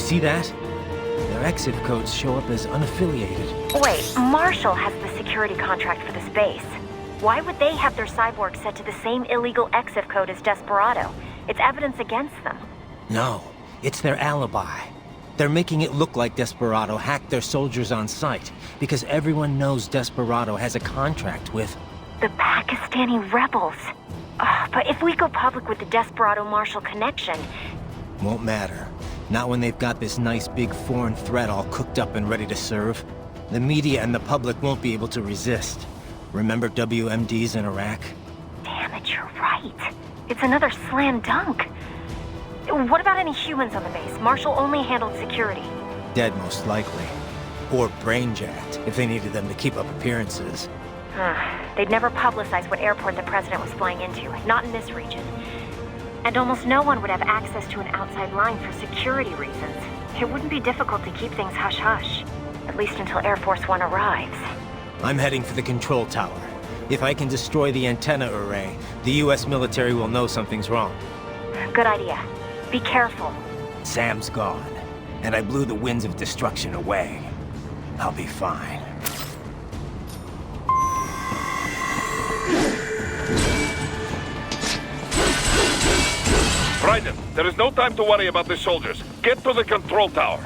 see that? Their exit codes show up as unaffiliated. Wait, Marshall has the security contract for this base. Why would they have their cyborg set to the same illegal exit code as Desperado? It's evidence against them. No, it's their alibi. They're making it look like Desperado hacked their soldiers on sight, because everyone knows Desperado has a contract with... The Pakistani rebels. But if we go public with the Desperado-Marshall connection... Won't matter. Not when they've got this nice big foreign threat all cooked up and ready to serve. The media and the public won't be able to resist. Remember WMDs in Iraq? Damn it, you're right. It's another slam dunk. What about any humans on the base? Marshall only handled security. Dead, most likely. Or brain-jacked, if they needed them to keep up appearances. They'd never publicize what airport the president was flying into, not in this region. And almost no one would have access to an outside line for security reasons. It wouldn't be difficult to keep things hush-hush, at least until Air Force One arrives. I'm heading for the control tower. If I can destroy the antenna array, the US military will know something's wrong. Good idea. Be careful. Sam's gone, and I blew the winds of destruction away. I'll be fine. Raiden, there is no time to worry about the soldiers. Get to the control tower.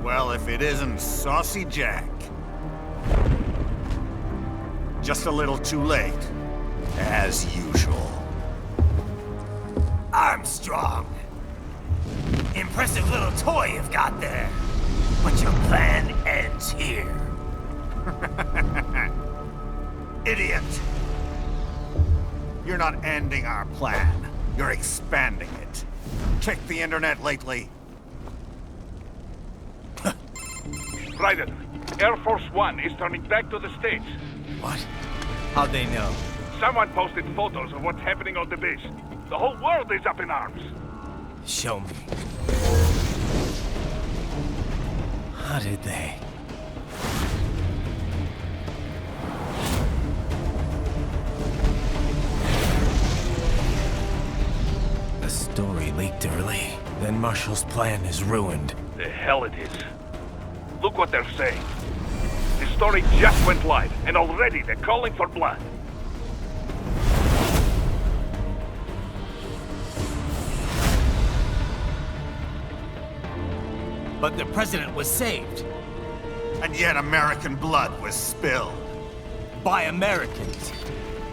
Well, if it isn't Saucy Jack. Just a little too late, as usual. Armstrong. Impressive little toy you've got there. But your plan ends here. Idiot! You're not ending our plan. You're expanding it. Check the internet lately. Raiden, Air Force One is turning back to the States. What? How'd they know? Someone posted photos of what's happening on the base. The whole world is up in arms. Show me. How did they? The story leaked early. Then Marshall's plan is ruined. The hell it is. Look what they're saying. The story just went live, and already they're calling for blood. But the president was saved. And yet American blood was spilled. By Americans.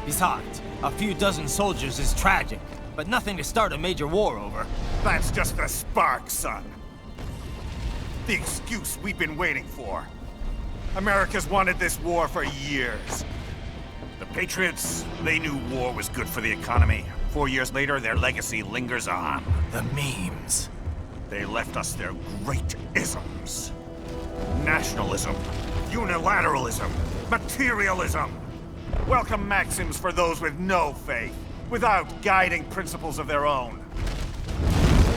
Besides, a few dozen soldiers is tragic, but nothing to start a major war over. That's just the spark, son. The excuse we've been waiting for. America's wanted this war for years. The Patriots, they knew war was good for the economy. 4 years later, their legacy lingers on. The memes. They left us their great isms. Nationalism, unilateralism, materialism. Welcome maxims for those with no faith, without guiding principles of their own.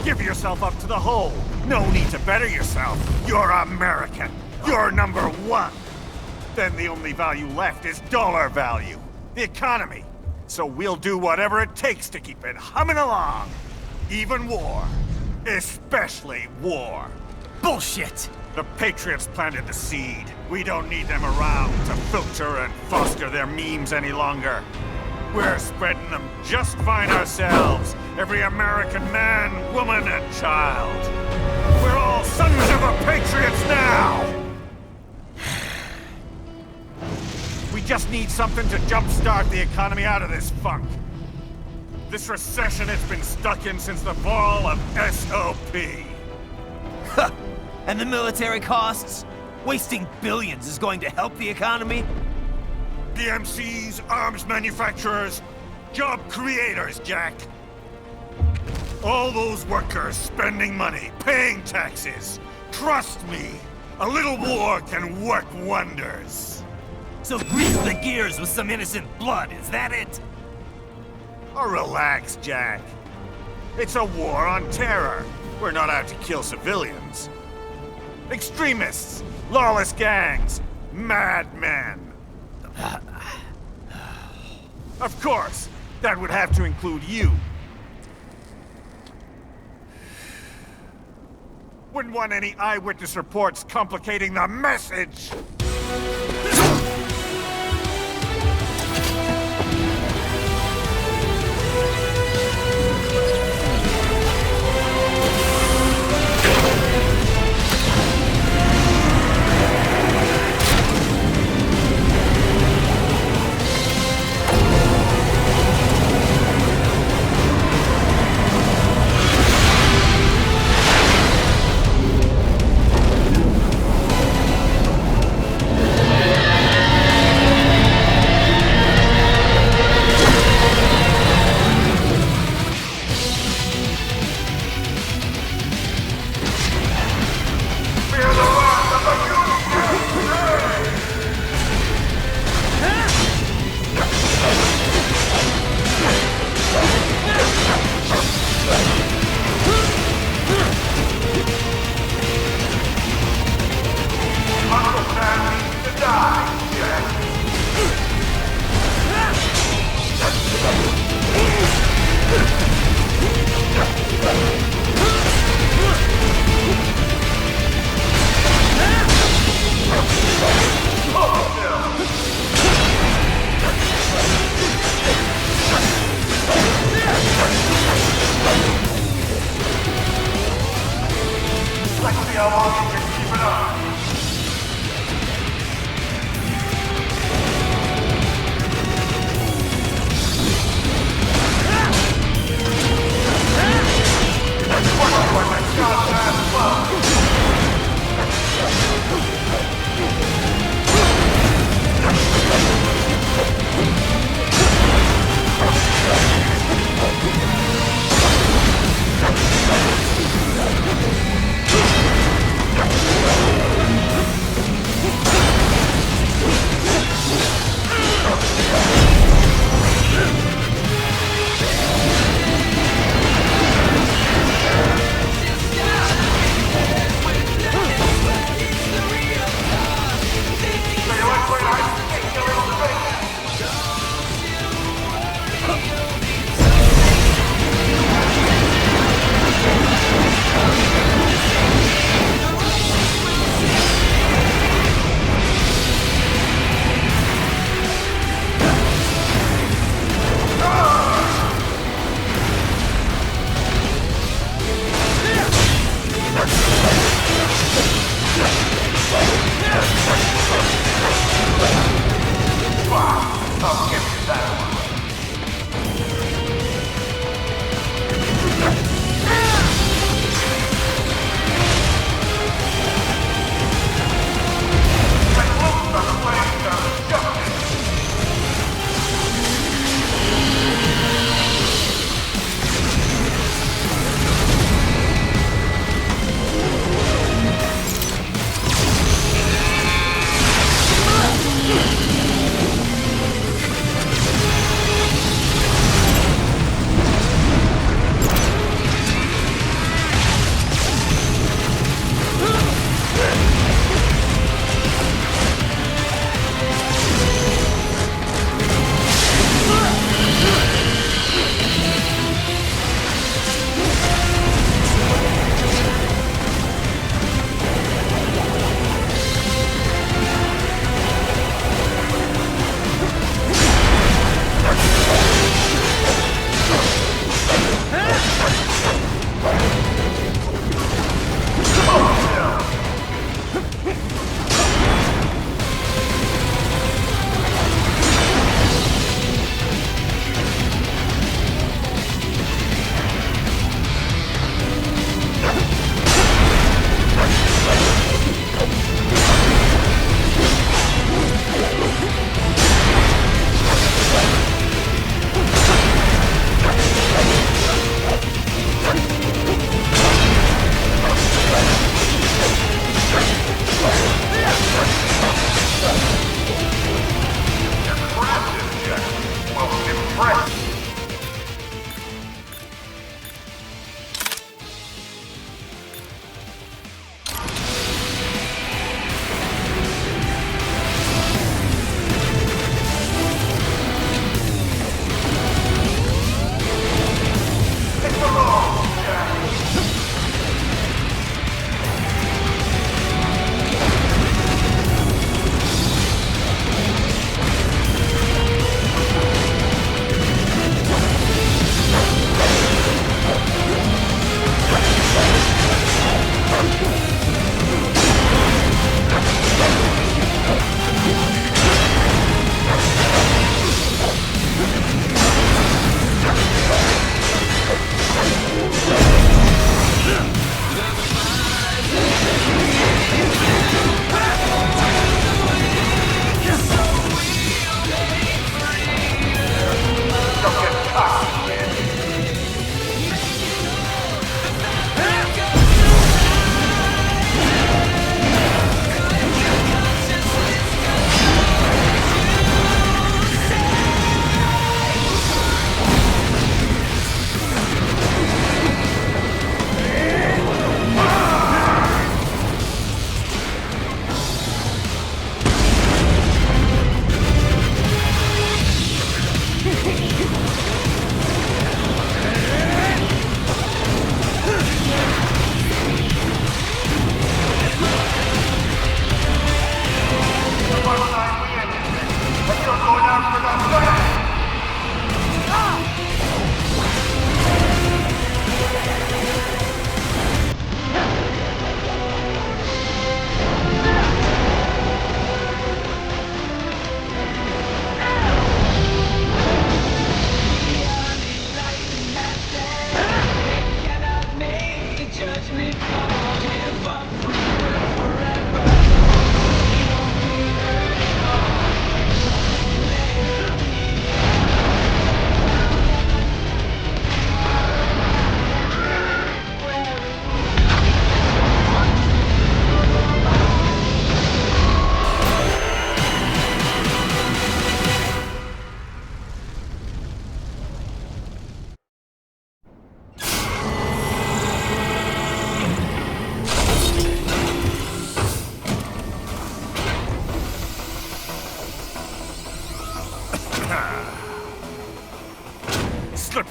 Give yourself up to the whole. No need to better yourself. You're American. You're number one. Then the only value left is dollar value. The economy. So we'll do whatever it takes to keep it humming along. Even war. Especially war. Bullshit! The Patriots planted the seed. We don't need them around to filter and foster their memes any longer. We're spreading them just fine ourselves. Every American man, woman, and child. We're all sons of the Patriots now! just need something to jumpstart the economy out of this funk. This recession it's been stuck in since the fall of SOP. Huh. And the military costs? Wasting billions is going to help the economy? DMCs, arms manufacturers, job creators, Jack. All those workers spending money, paying taxes. Trust me, a little war can work wonders. So grease the gears with some innocent blood, is that it? Oh, relax, Jack. It's a war on terror. We're not out to kill civilians. Extremists, lawless gangs, madmen. Of course, that would have to include you. Wouldn't want any eyewitness reports complicating the message.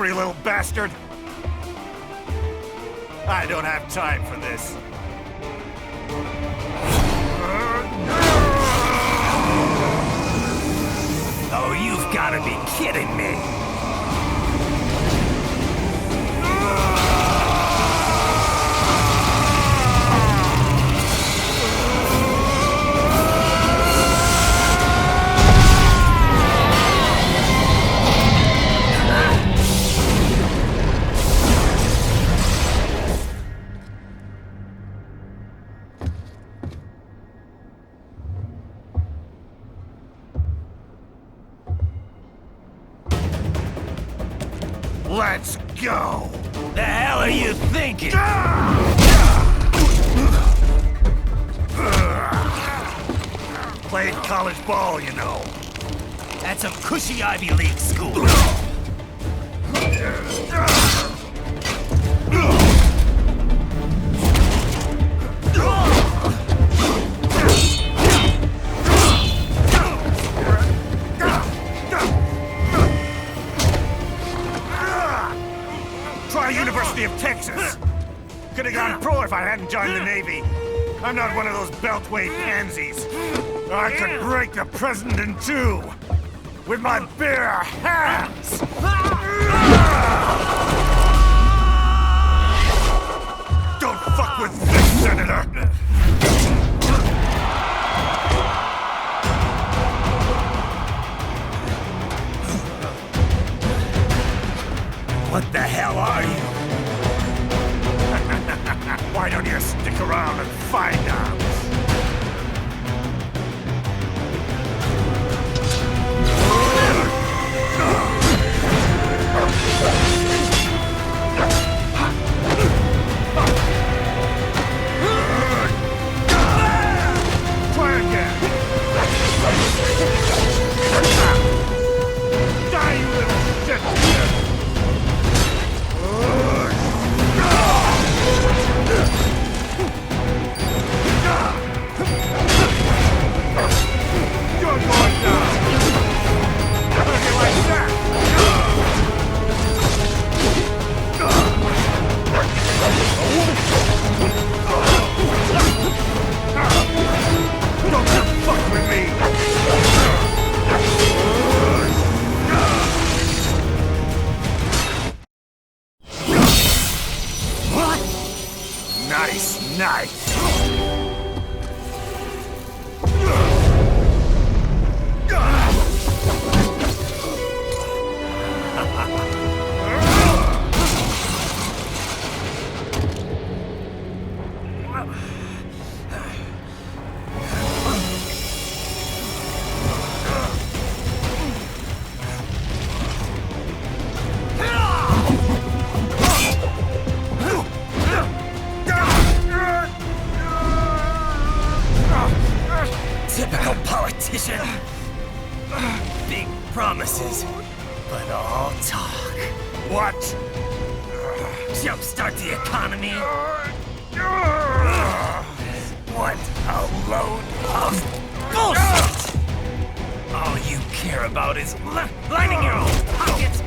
slippery little bastard! I don't have time for this. Oh, you've got to be kidding me! Let's go! The hell are you thinking? Played college ball, you know. That's a cushy Ivy League school. Try University of Texas. Could have gone pro if I hadn't joined the Navy. I'm not one of those beltway pansies. I could break the president in two with my bare hands. Don't fuck with this, Senator. What the hell are you? Why don't you stick around and find out? Try again. Die, you little shit! You're going down! How do you like that? Don't you fuck with me! What? Nice, nice! Typical politician. Big promises, but all talk. What? Jumpstart the economy. What a load of bullshit! All you care about is lining your own pockets.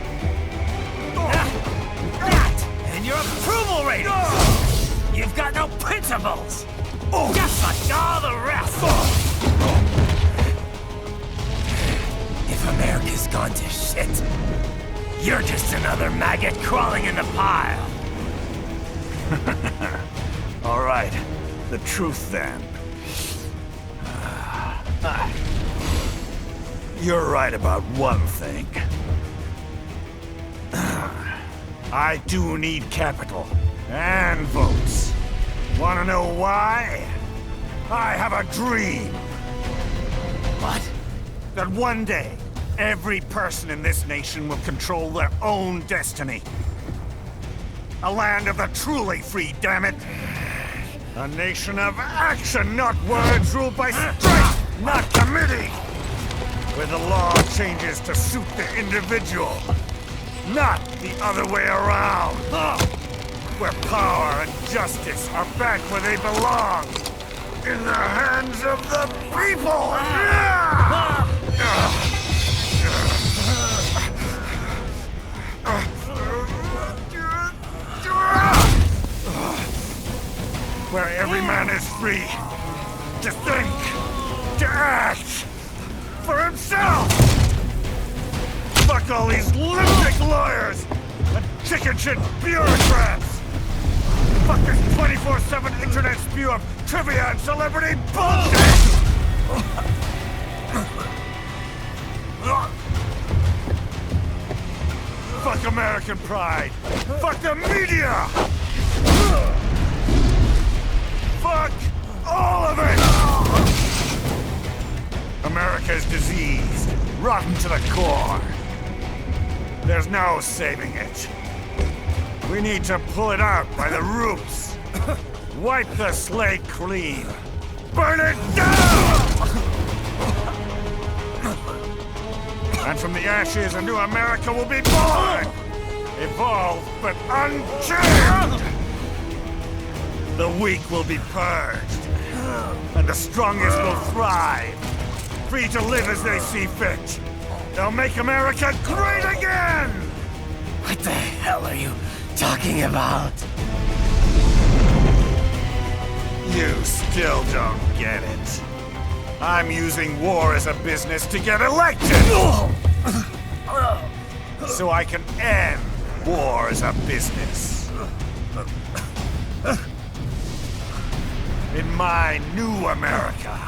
That and your approval ratings. You've got no principles. Just like all the rest. If America's gone to shit, you're just another maggot crawling in the pile. All right, the truth then. You're right about one thing. I do need capital and votes. Wanna know why? I have a dream. What? That one day, every person in this nation will control their own destiny. A land of the truly free, damn it! A nation of action, not words, ruled by strength, not committee! Where the law changes to suit the individual, not the other way around! Where power and justice are back where they belong! In the hands of the people! where every man is free to think, to act for himself! Fuck all these lunatic lawyers and chicken shit bureaucrats! Fuck this 24/7 internet spew of trivia and celebrity bullshit! Fuck American pride! Fuck the media! Fuck all of it! America's diseased, rotten to the core. There's no saving it. We need to pull it out by the roots. Wipe the slate clean. Burn it down! And from the ashes, a new America will be born! Evolved, but unchained! The weak will be purged, and the strongest will thrive, free to live as they see fit. They'll make America great again! What the hell are you talking about? You still don't get it. I'm using war as a business to get elected! So I can end war as a business. In my new America,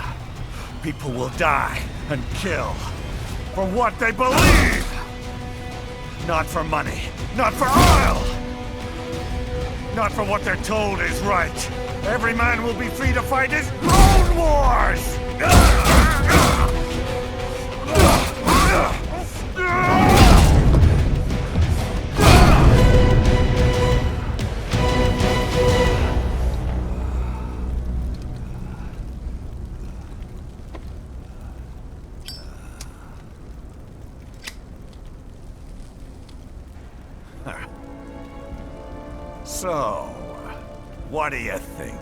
people will die and kill for what they believe! Not for money, not for oil! Not for what they're told is right. Every man will be free to fight his own wars! So, what do you think?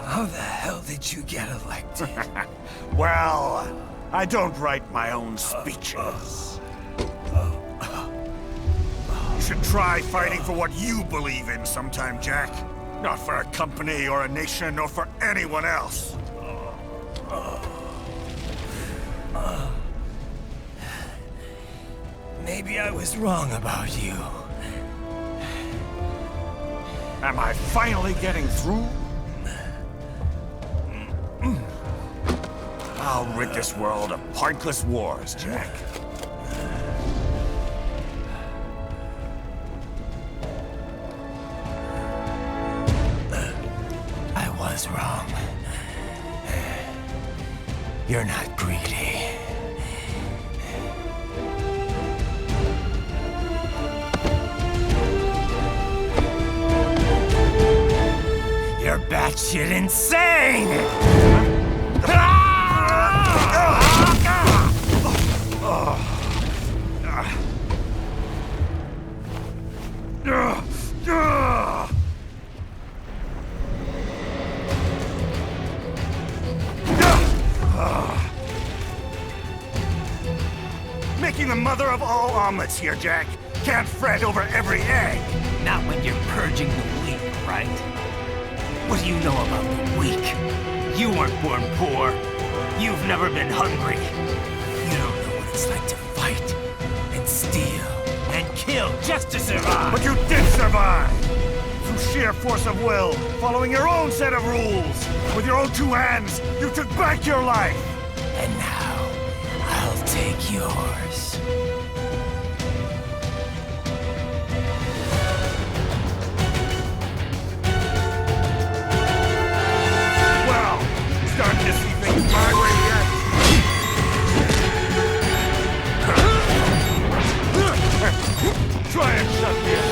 How the hell did you get elected? Well, I don't write my own speeches. You should try fighting for what you believe in sometime, Jack. Not for a company or a nation or for anyone else. Maybe I was wrong about you. Am I finally getting through? I'll rid this world of pointless wars, Jack. I was wrong. You're not greedy. You're batshit insane! Making the mother of all omelets here, Jack. Can't fret over every egg. Not when you're purging the weak, right? What do you know about the weak? You weren't born poor. You've never been hungry. You don't know what it's like to fight, and steal, and kill just to survive. But you did survive! Through sheer force of will, following your own set of rules. With your own two hands, you took back your life! And now, I'll take yours. Well, starting to see things my way yet. Try and shut me up.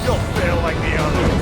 You'll fail like the others.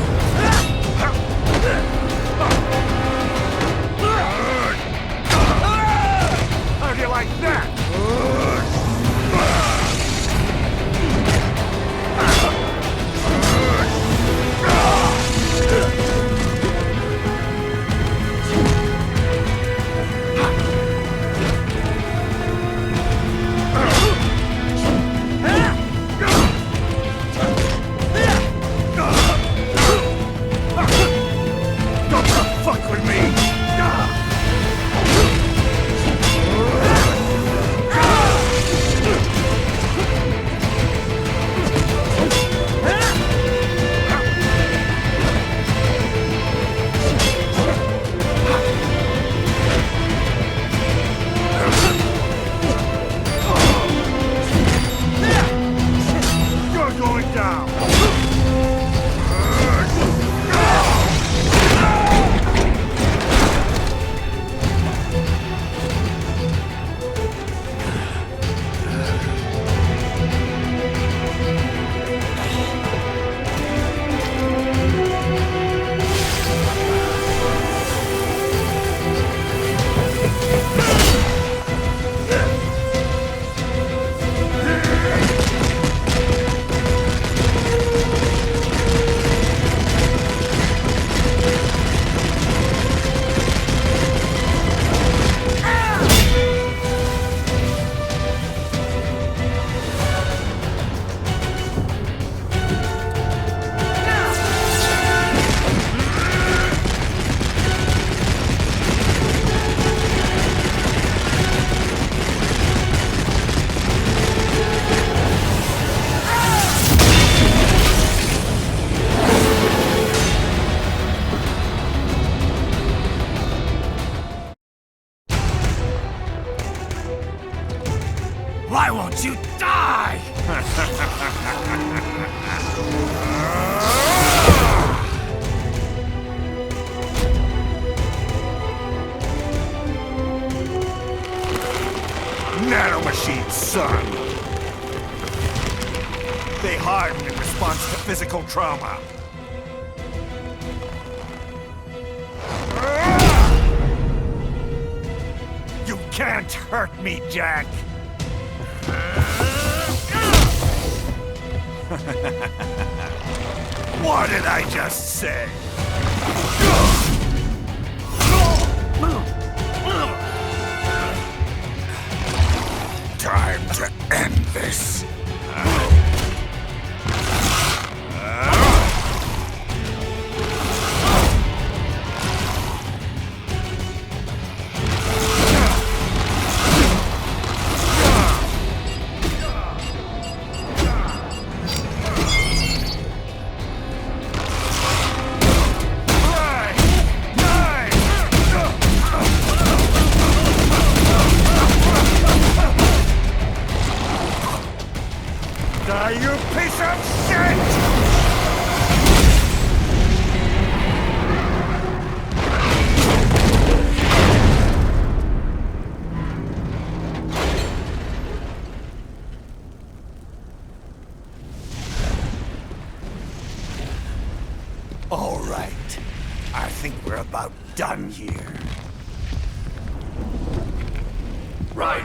Why won't you die? Nanomachines, son! They harden in response to physical trauma. You can't hurt me, Jack! What did I just say? Time to end this. You piece of shit! All right. I think we're about done here. Right.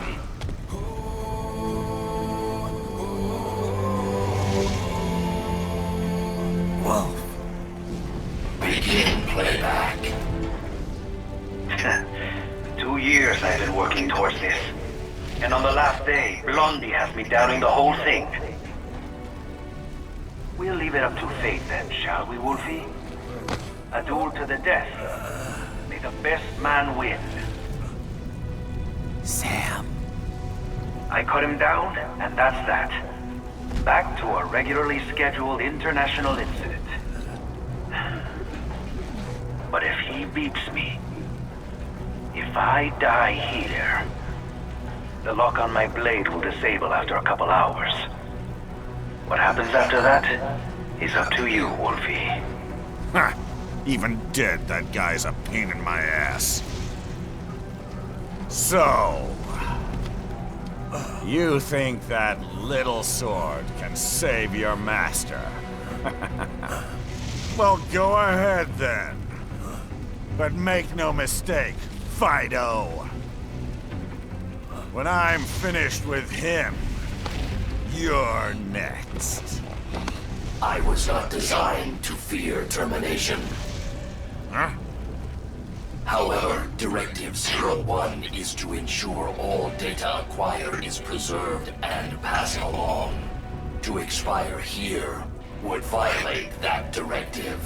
Wolf. Begin playback. 2 years I've been working towards this. And on the last day, Blondie has me downing the whole thing. We'll leave it up to fate then, shall we, Wolfie? A duel to the death. May the best man win. Sam. I cut him down, and that's that. Back to a regularly scheduled international incident. But if he beats me, if I die here, the lock on my blade will disable after a couple hours. What happens after that is up to you, Wolfie. Ha! Even dead, that guy's a pain in my ass. So... you think that little sword can save your master? Well, go ahead then. But make no mistake, Fido. When I'm finished with him, you're next. I was not designed to fear termination. Huh? However, Directive 01 is to ensure all data acquired is preserved and passed along. To expire here would violate that directive.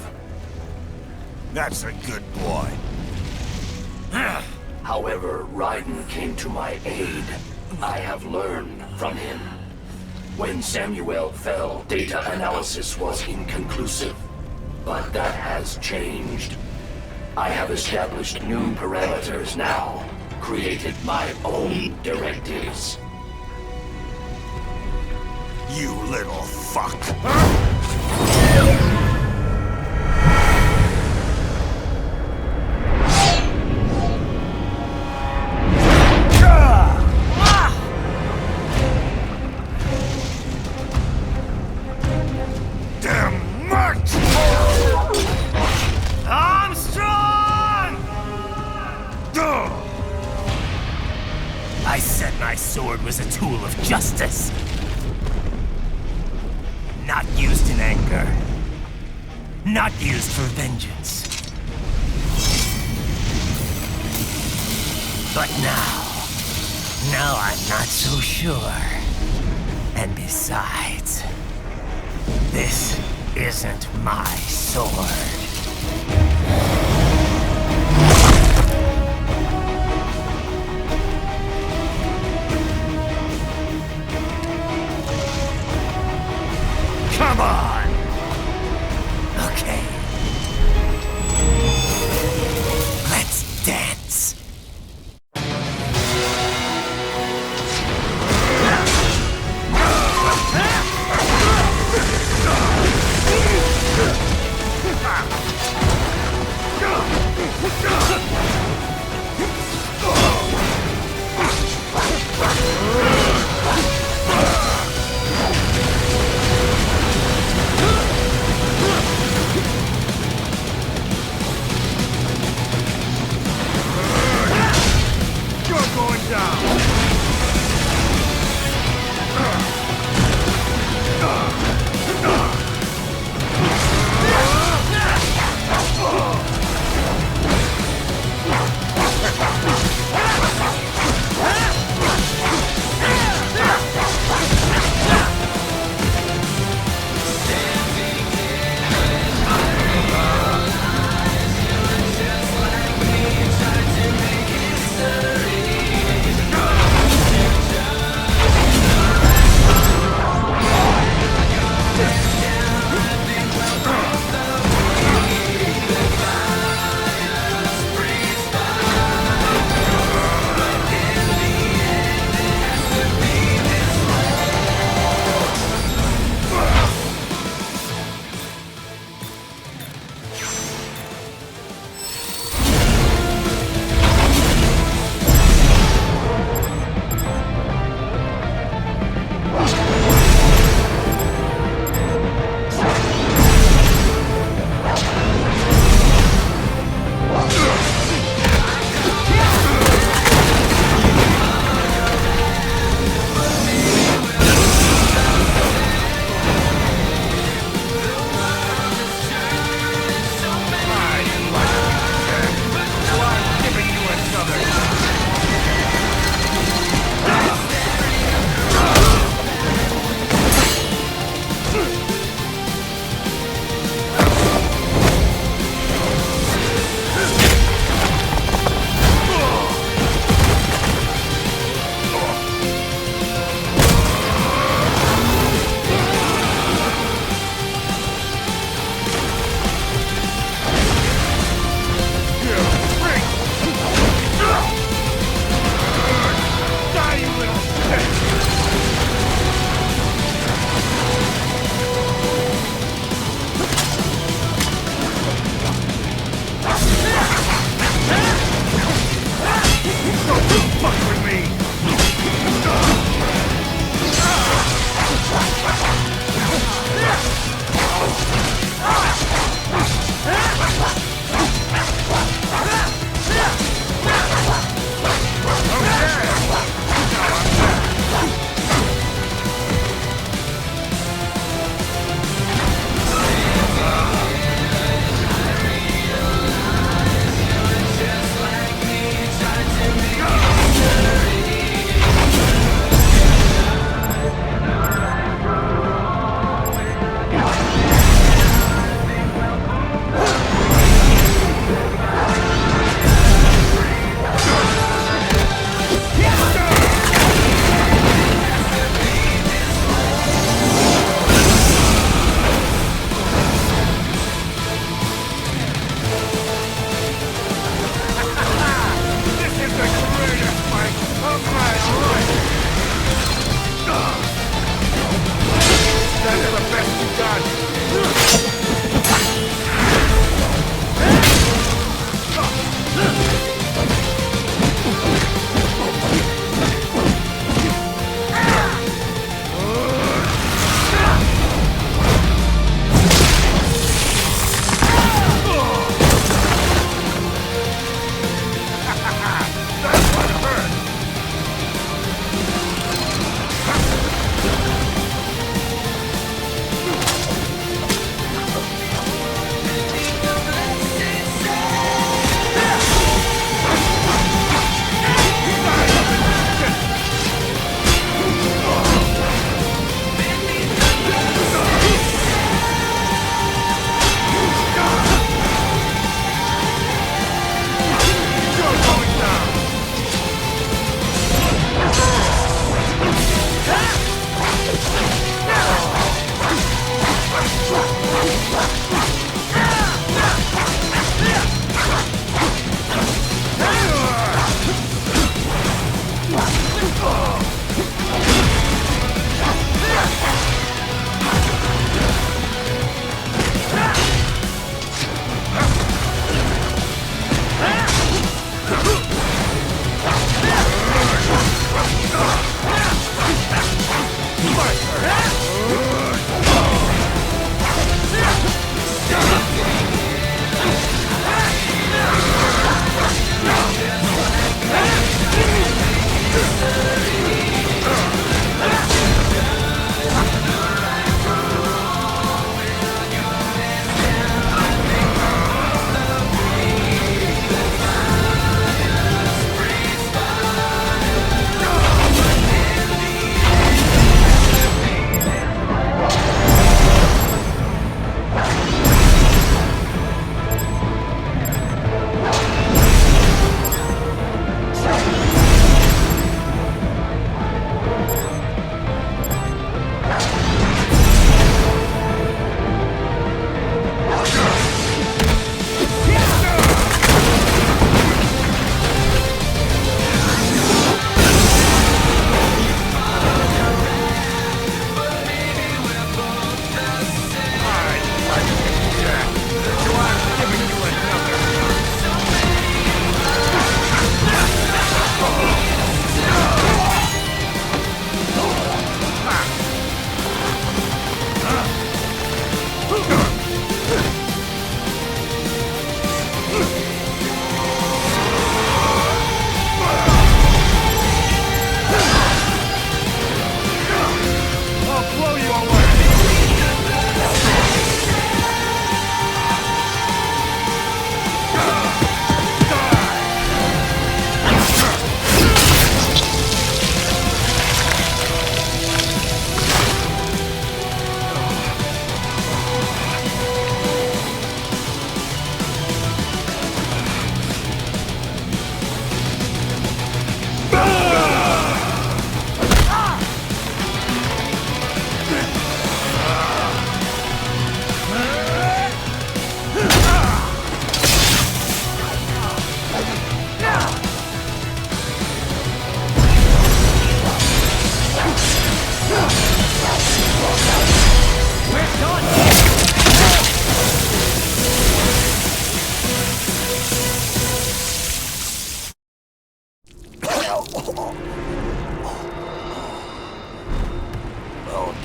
That's a good boy. However, Raiden came to my aid. I have learned from him. When Samuel fell, data analysis was inconclusive. But that has changed. I have established new parameters now, created my own directives. You little fuck. Damn much! I said my sword was a tool of justice. Not used in anger. Not used for vengeance. But now I'm not so sure. And besides, this isn't my sword. Come on! Okay. Let's dance.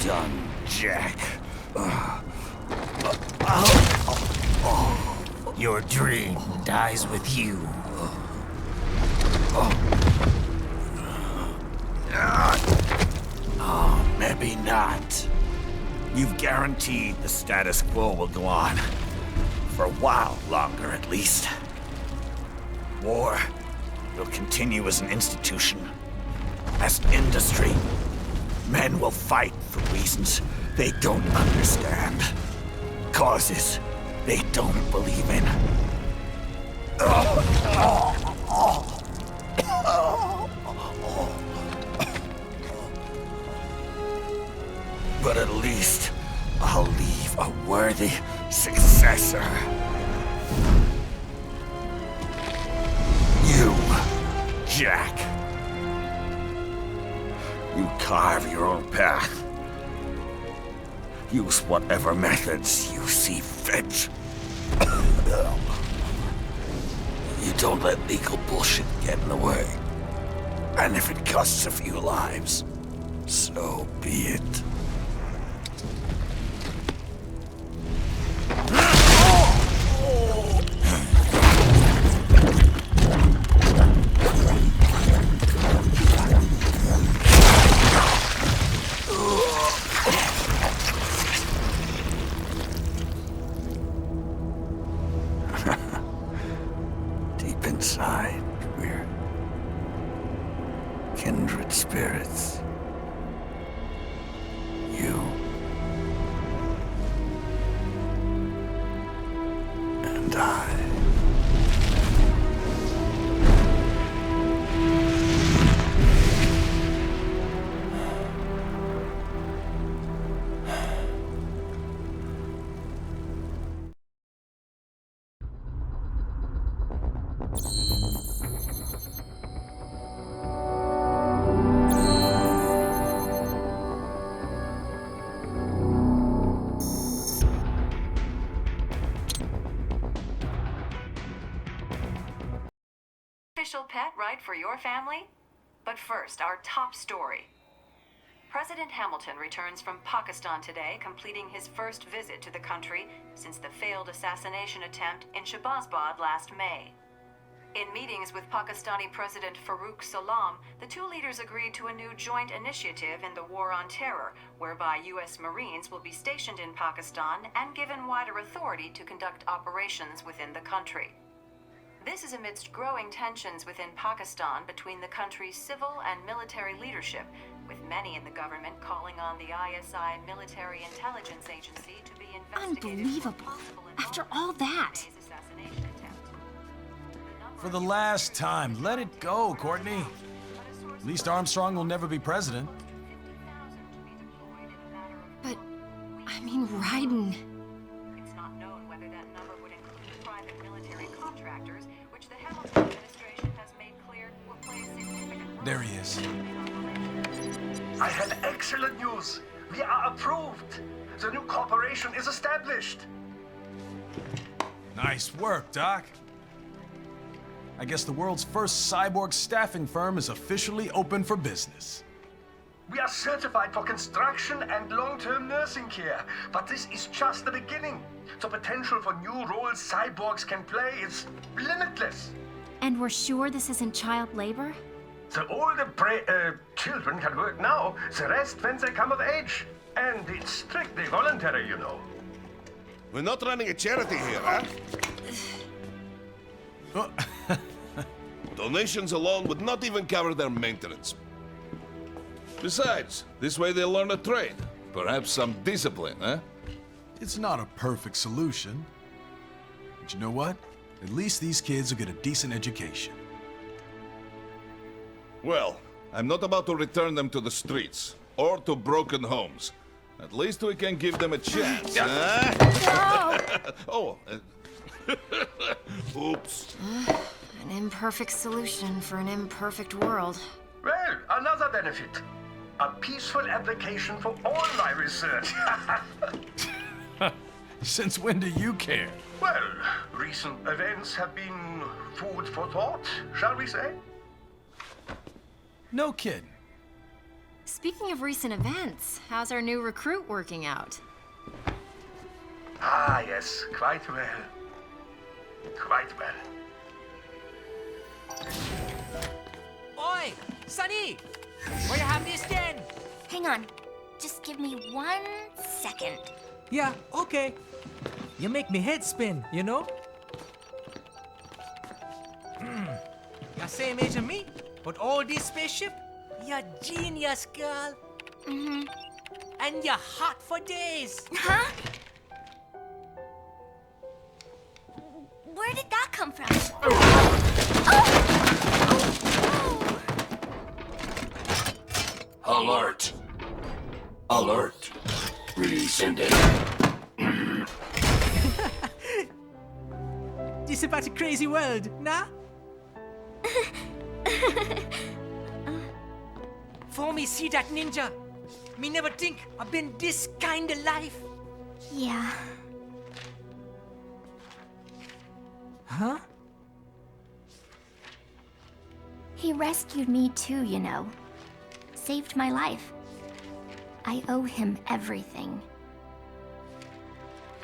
done, Jack. Your dream dies with you. Oh, maybe not. You've guaranteed the status quo will go on. For a while longer, at least. War will continue as an institution, as an industry. Men will fight for reasons they don't understand. Causes they don't believe in. But at least I'll leave a worthy successor. You, Jack. You carve your own path. Use whatever methods you see fit. You don't let legal bullshit get in the way. And if it costs a few lives, so be it. Deep inside, we're kindred spirits. You and I. Official pet, right, for your family? But first, our top story. President Hamilton returns from Pakistan today, completing his first visit to the country since the failed assassination attempt in Shahbazbad last May. In meetings with Pakistani President Farooq Salam, the two leaders agreed to a new joint initiative in the war on terror, whereby U.S. Marines will be stationed in Pakistan and given wider authority to conduct operations within the country. This is amidst growing tensions within Pakistan between the country's civil and military leadership, with many in the government calling on the ISI military intelligence agency to be investigated. Unbelievable. After all that. For the last time, let it go, Courtney. At least Armstrong will never be president. But, I mean, Raiden. It's not known whether that number would include private military contractors, which the Hamilton administration has made clear will play a significant role. There he is. I have excellent news. We are approved. The new corporation is established. Nice work, Doc. I guess the world's first cyborg staffing firm is officially open for business. We are certified for construction and long-term nursing care, but this is just the beginning. The potential for new roles cyborgs can play is limitless. And we're sure this isn't child labor? The older children can work now, the rest when they come of age. And it's strictly voluntary, you know. We're not running a charity here, huh? Donations alone would not even cover their maintenance. Besides, this way they'll learn a trade. Perhaps some discipline, huh? It's not a perfect solution. But you know what? At least these kids will get a decent education. Well, I'm not about to return them to the streets or to broken homes. At least we can give them a chance, huh? Oh, oops. An imperfect solution for an imperfect world. Well, another benefit. A peaceful application for all my research. Since when do you care? Well, recent events have been food for thought, shall we say? No kidding. Speaking of recent events, how's our new recruit working out? Ah, yes, quite well. Quite well. Oi! Sonny! Where you have this then? Hang on. Just give me 1 second. Yeah, okay. You make me head spin, you know? You're same age as me, but all this spaceship, you're genius, girl. Mm-hmm. And you're hot for days. Huh? Where did that come from? Alert! Alert! Rescinding. This about a crazy world, nah? For me see that ninja, me never think I've been this kind of life. Yeah. Huh? He rescued me too, you know. Saved my life. I owe him everything.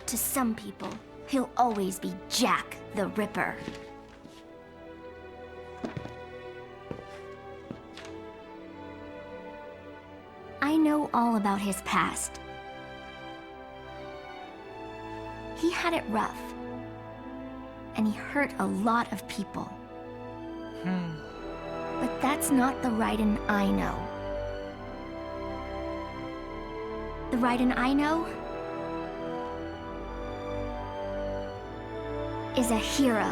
To some people, he'll always be Jack the Ripper. I know all about his past. He had it rough. And he hurt a lot of people. But that's not the Raiden I know. The Raiden I know is a hero.